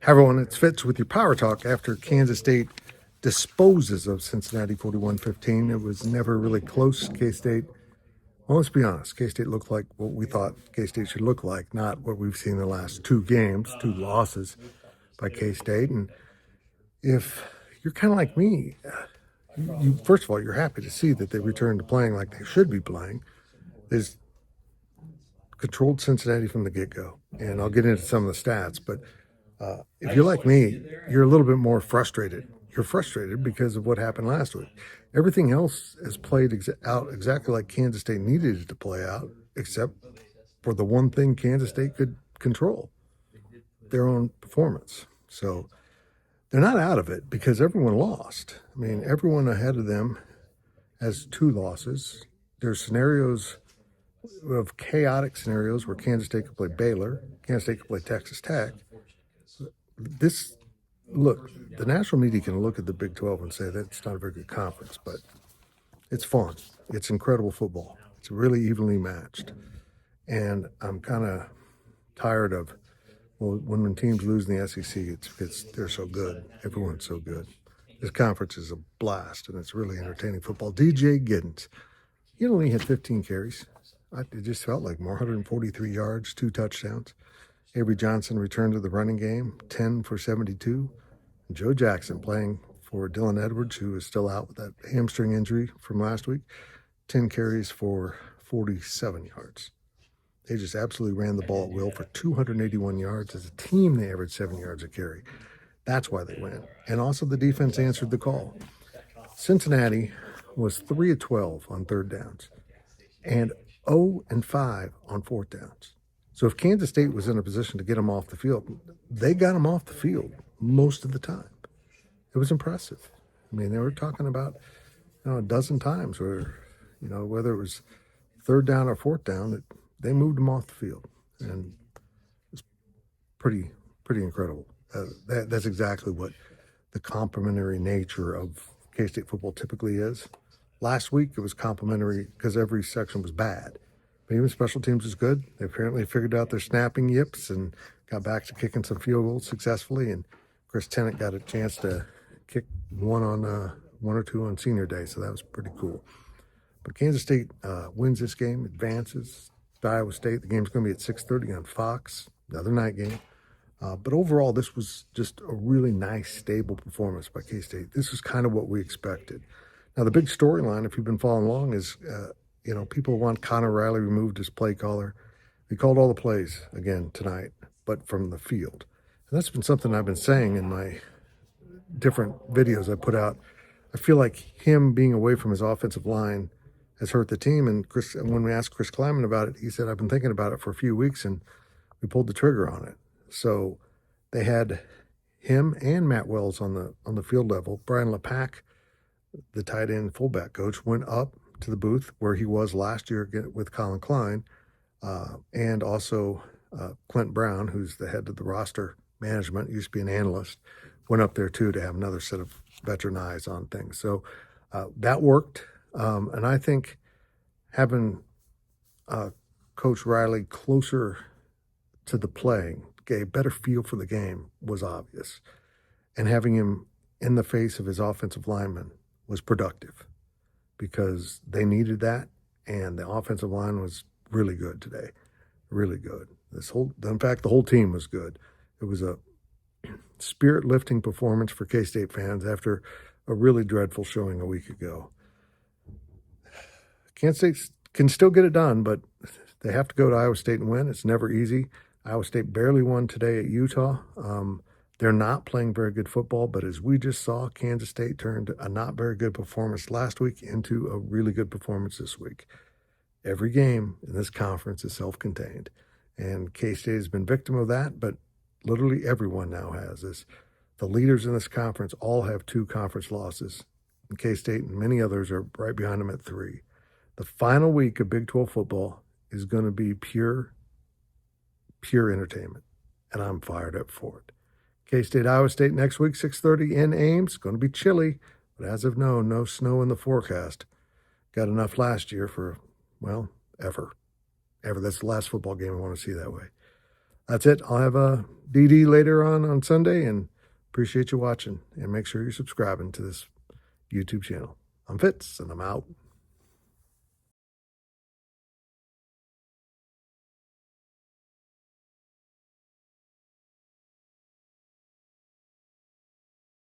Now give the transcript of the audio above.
Hi, everyone. It's Fitz with your Power Talk. After Kansas State disposes of Cincinnati 41-15, it was never really close. K-State, well, let's be honest, K-State looked like what we thought K-State should look like, not what we've seen the last two games, two losses by K-State. And if you're kind of like me, first of all, you're happy to see that they returned to playing like they should be playing. There's controlled Cincinnati from the get-go, and I'll get into some of the stats, but if you're like me, you're a little bit more frustrated. You're frustrated because of what happened last week. Everything else has played out exactly like Kansas State needed it to play out, except for the one thing Kansas State could control, their own performance. So they're not out of it because everyone lost. I mean, everyone ahead of them has two losses. There's scenarios of chaotic scenarios where Kansas State could play Baylor, Kansas State could play Texas Tech. The national media can look at the Big 12 and say that's not a very good conference, but it's fun. It's incredible football. It's really evenly matched. And I'm kind of tired of, when teams lose in the SEC, they're so good. Everyone's so good. This conference is a blast, and it's really entertaining football. DJ Giddens, he only had 15 carries. It just felt like more, 143 yards, 2 touchdowns. Avery Johnson returned to the running game, 10 for 72. And Joe Jackson playing for Dylan Edwards, who is still out with that hamstring injury from last week, 10 carries for 47 yards. They just absolutely ran the ball at will for 281 yards. As a team, they averaged 7 yards a carry. That's why they win. And also the defense answered the call. Cincinnati was 3 of 12 on third downs and 0 and 5 on fourth downs. So if Kansas State was in a position to get them off the field, they got them off the field most of the time. It was impressive. I mean, they were talking about a dozen times where, whether it was third down or fourth down, they moved them off the field. And it's pretty incredible. That's exactly what the complementary nature of K-State football typically is. Last week, it was complementary because every section was bad. But even special teams is good. They apparently figured out their snapping yips and got back to kicking some field goals successfully. And Chris Tennant got a chance to kick one or two on senior day, so that was pretty cool. But Kansas State wins this game, advances to Iowa State. The game's going to be at 6:30 on Fox, another night game. But overall, this was just a really nice, stable performance by K-State. This is kind of what we expected. Now, the big storyline, if you've been following along, is people want Connor Riley removed as play caller. He called all the plays again tonight, but from the field. And that's been something I've been saying in my different videos I put out. I feel like him being away from his offensive line has hurt the team. And when we asked Chris Kleiman about it, he said, I've been thinking about it for a few weeks, and we pulled the trigger on it. So they had him and Matt Wells on the field level. Brian LePack, the tight end fullback coach, went up to the booth where he was last year with Colin Klein, and also Clint Brown, who's the head of the roster management, used to be an analyst, went up there too to have another set of veteran eyes on things. So that worked, and I think having Coach Riley closer to the playing, get a better feel for the game was obvious, and having him in the face of his offensive linemen was productive, because they needed that, and the offensive line was really good today, really good. In fact, the whole team was good. It was a spirit-lifting performance for K-State fans after a really dreadful showing a week ago. Kansas State can still get it done, but they have to go to Iowa State and win. It's never easy. Iowa State barely won today at Utah. They're not playing very good football, but as we just saw, Kansas State turned a not very good performance last week into a really good performance this week. Every game in this conference is self-contained, and K-State has been victim of that, but literally everyone now has this. The leaders in this conference all have 2 conference losses, and K-State and many others are right behind them at 3. The final week of Big 12 football is going to be pure entertainment, and I'm fired up for it. K-State, Iowa State next week, 6:30 in Ames. It's going to be chilly, but as of now, no snow in the forecast. Got enough last year for, ever. That's the last football game I want to see that way. That's it. I'll have a DD later on Sunday, and appreciate you watching. And make sure you're subscribing to this YouTube channel. I'm Fitz, and I'm out.